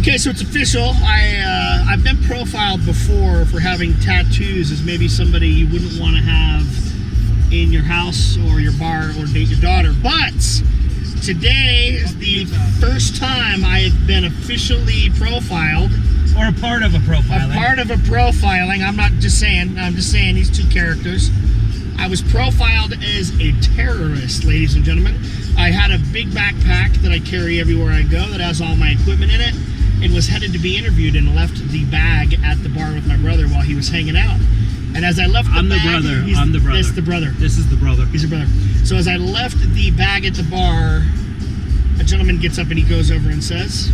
Okay, so it's official. I've been profiled before for having tattoos as maybe somebody you wouldn't want to have in your house or your bar or date your daughter. But today is the first time I have been officially profiled. Or a part of a profiling. A part of a profiling. I'm not just saying. I'm just saying these two characters. I was profiled as a terrorist, ladies and gentlemen. I had a big backpack that I carry everywhere I go that has all my equipment in it, and was headed to be interviewed and left the bag at the bar with my brother while he was hanging out. And as I left the bag, I'm the brother. That's the brother. This is the brother. He's the brother. So as I left the bag at the bar, a gentleman gets up and he goes over and says,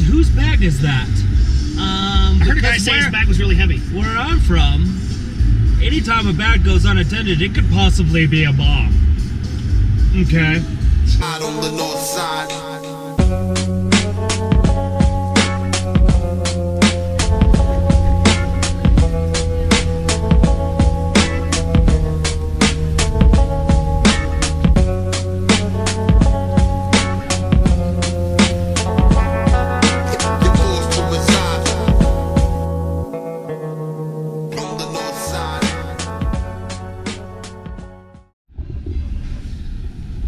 whose bag is that? I heard a guy say his bag was really heavy. Where I'm from, anytime a bag goes unattended, it could possibly be a bomb. Okay. Out on the north side.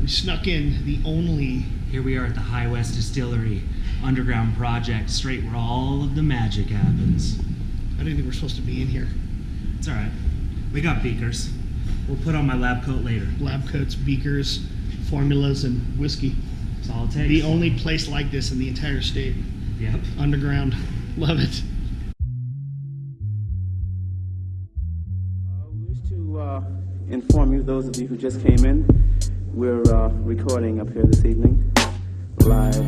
Snuck in the only... Here we are at the High West Distillery underground project, straight where all of the magic happens. I didn't think we're supposed to be in here. It's all right. We got beakers. We'll put on my lab coat later. Lab coats, beakers, formulas, and whiskey. That's all it takes. The only place like this in the entire state. Yep. Underground. Love it. We wish to inform you, those of you who just came in, we're recording up here this evening, live.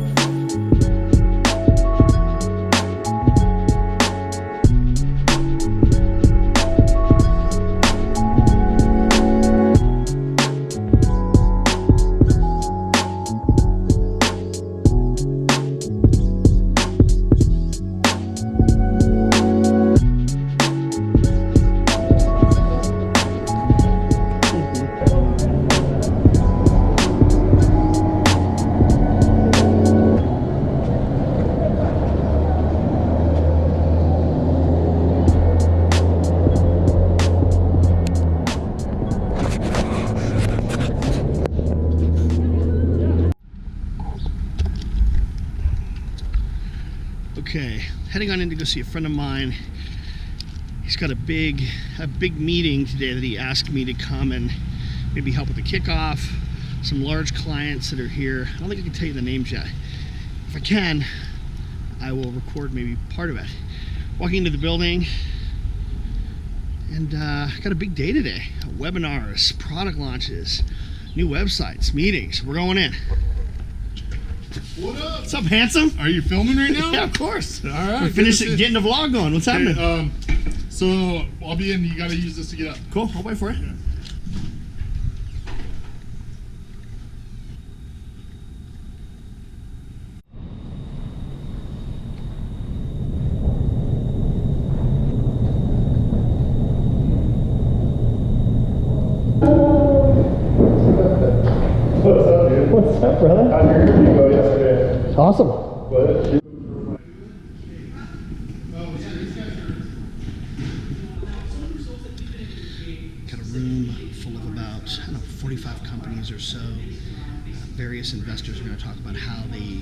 Okay, heading on in to go see a friend of mine. He's got a big meeting today that he asked me to come and maybe help with the kickoff. Some large clients that are here. I don't think I can tell you the names yet. If I can, I will record maybe part of it. Walking into the building, and got a big day today. Webinars, product launches, new websites, meetings. We're going in. What up? What's up, handsome? Are you filming right now? Yeah, of course. All right. We're finishing getting the vlog going. What's happening? Okay, so I'll be in. You gotta use this to get up. Cool. I'll wait for it. Yeah. What's up, dude? What's up, brother? How'd your interview go yesterday? It's awesome. What? Got a room full of about, I don't know, 45 companies or so. Various investors are going to talk about how they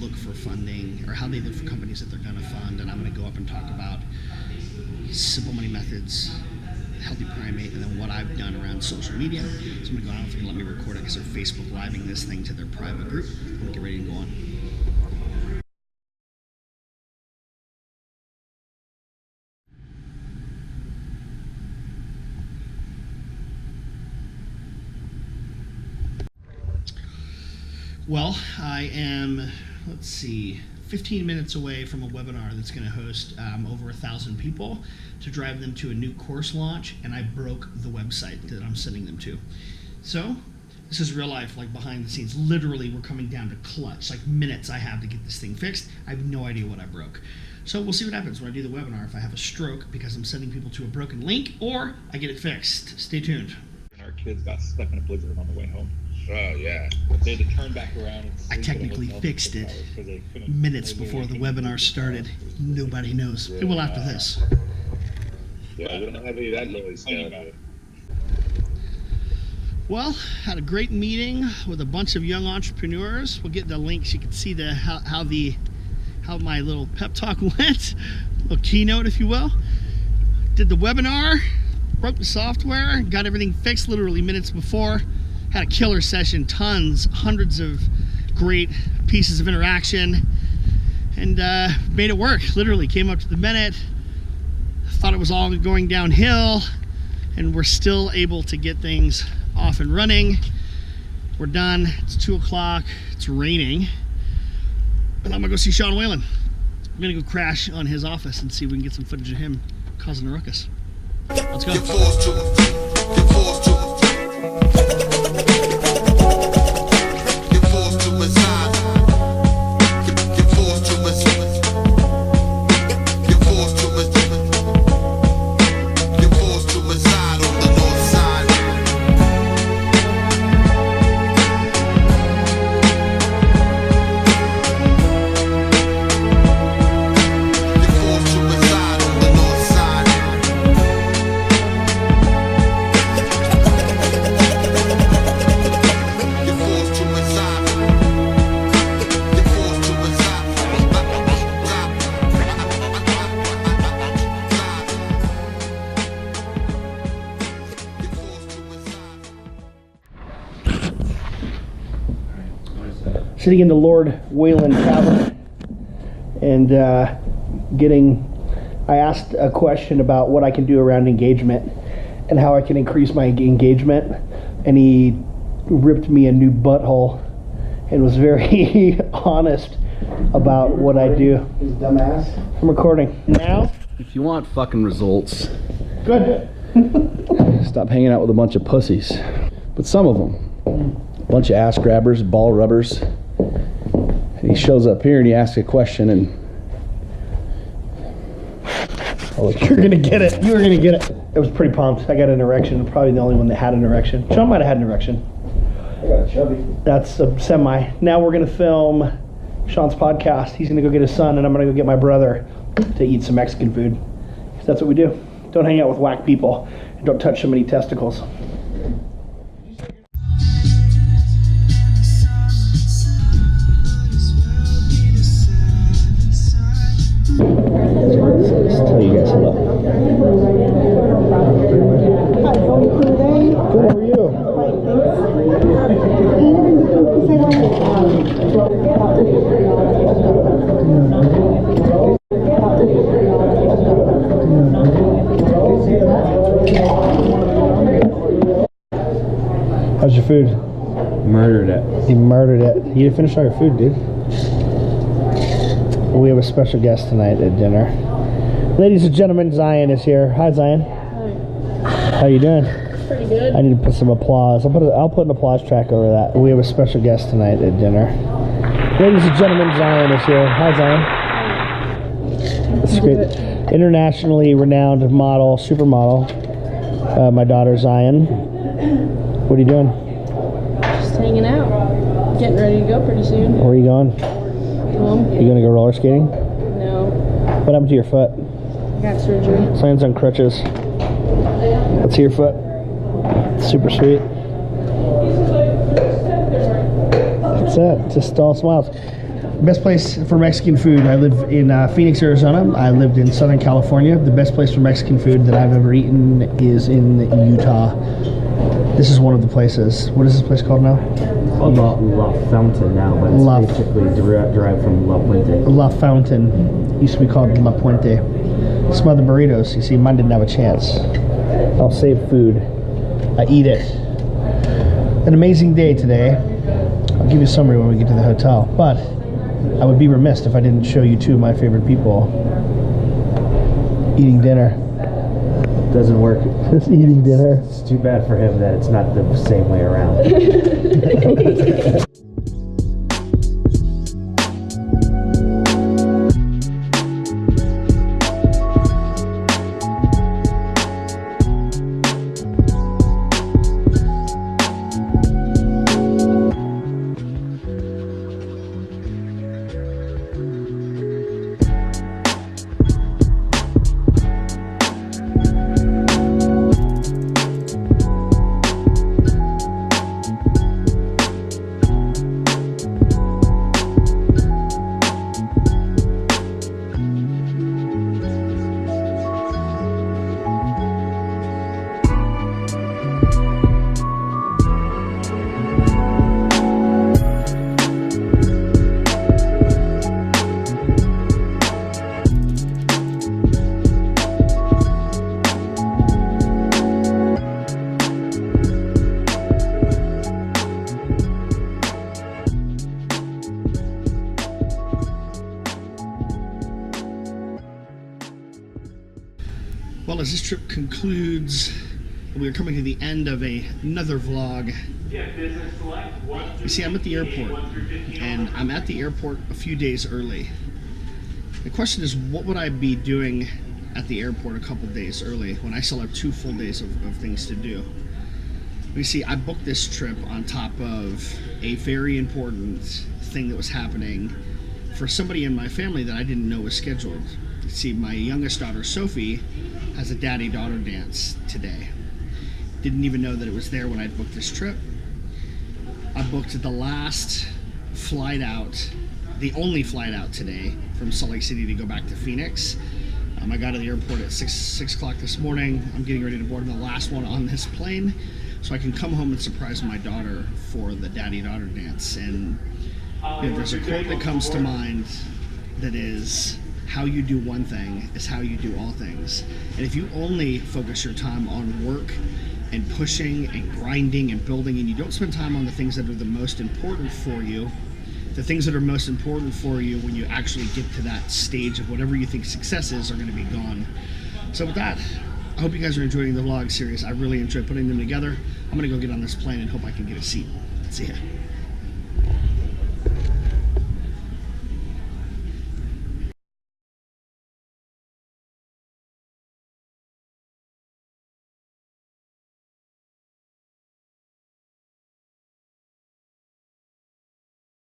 look for funding, or how they look for companies that they're going to fund, and I'm going to go up and talk about simple money methods, healthy primate, and then what I've done around social media. So I'm going to go, I don't know if they can let me record it because they're Facebook Living this thing to their private group. I'm going to get ready to go on. Well, I am, let's see, 15 minutes away from a webinar that's going to host over 1,000 people to drive them to a new course launch, and I broke the website that I'm sending them to. So this is real life, like behind the scenes. Literally, we're coming down to clutch, like minutes I have to get this thing fixed. I have no idea what I broke. So we'll see what happens when I do the webinar, if I have a stroke because I'm sending people to a broken link, or I get it fixed. Stay tuned. Our kids got stuck in a blizzard on the way home. Oh yeah. They had to turn back around. I technically fixed it minutes before the webinar started. Nobody knows. It will after this. Yeah, we don't have any of that noise down here. Well, had a great meeting with a bunch of young entrepreneurs. We'll get the links. You can see how my little pep talk went, a little keynote, if you will. Did the webinar, broke the software, got everything fixed literally minutes before. Had a killer session, hundreds of great pieces of interaction, and made it work. Literally came up to the minute. Thought it was all going downhill, and we're still able to get things off and running. We're done. It's 2 o'clock. It's raining. And I'm gonna go see Sean Whalen. I'm gonna go crash on his office and see if we can get some footage of him causing a ruckus. Let's go. You're forced to. You're forced to. You're forced to reside. You're forced to reside. You're forced to reside. You're forced to reside on the north side. You're forced to reside on the north side. You're forced to reside. You're forced to reside. You're forced to reside. Sitting in the Lord Whalen Tavern and I asked a question about what I can do around engagement and how I can increase my engagement, and he ripped me a new butthole and was very honest about what I do. Dumbass. I'm recording now. If you want fucking results, Good. stop hanging out with a bunch of pussies. But some of them, a bunch of ass grabbers, ball rubbers. And he shows up here and he asks a question, and You're gonna get it. You were gonna get it. I was pretty pumped. I got an erection. Probably the only one that had an erection. Sean might have had an erection. I got a chubby. That's a semi. Now we're gonna film Sean's podcast. He's gonna go get his son, and I'm gonna go get my brother to eat some Mexican food. That's what we do. Don't hang out with whack people, and don't touch so many testicles. Let's tell you guys hello. Good, how are you? How's your food? Murdered it. You murdered it. You didn't finish all your food, dude. We have a special guest tonight at dinner. Ladies and gentlemen, Zion is here. Hi, Zion. Hi. How you doing? Pretty good. I need to put some applause. I'll put an applause track over that. We have a special guest tonight at dinner. Ladies and gentlemen, Zion is here. Hi, Zion. That's great. Internationally renowned model, supermodel. My daughter, Zion. What are you doing? Just hanging out. Getting ready to go pretty soon. Where are you going? Home? You gonna go roller skating? No. What happened to your foot? I got surgery. Zion's on crutches. Let's see your foot. Super sweet. That's it. Just all smiles. Best place for Mexican food. I live in Phoenix, Arizona. I lived in Southern California. The best place for Mexican food that I've ever eaten is in Utah. This is one of the places. What is this place called now? Called La Fountain now, but it's basically derived from La Puente. La Fountain. Used to be called La Puente. Some other burritos. You see, mine didn't have a chance. I'll save food. I eat it. An amazing day today. I'll give you a summary when we get to the hotel. But I would be remiss if I didn't show you two of my favorite people eating dinner. Doesn't work. Just eating dinner. It's too bad for him that it's not the same way around. as this trip concludes, we are coming to the end of another vlog. You see, I'm at the airport, and I'm at the airport a few days early. The question is, what would I be doing at the airport a couple days early when I still have 2 full days of things to do? You see, I booked this trip on top of a very important thing that was happening for somebody in my family that I didn't know was scheduled. You see, my youngest daughter, Sophie, has a daddy-daughter dance today. Didn't even know that it was there when I booked this trip. I booked the last flight out, the only flight out today from Salt Lake City to go back to Phoenix. I got to the airport at 6 o'clock this morning. I'm getting ready to board the last one on this plane so I can come home and surprise my daughter for the daddy-daughter dance. And you know, there's a quote that comes to mind that is, how you do one thing is how you do all things. And if you only focus your time on work and pushing and grinding and building, and you don't spend time on the things that are the most important for you, the things that are most important for you when you actually get to that stage of whatever you think success is are going to be gone. So with that, I hope you guys are enjoying the vlog series. I really enjoyed putting them together. I'm going to go get on this plane and hope I can get a seat. See ya.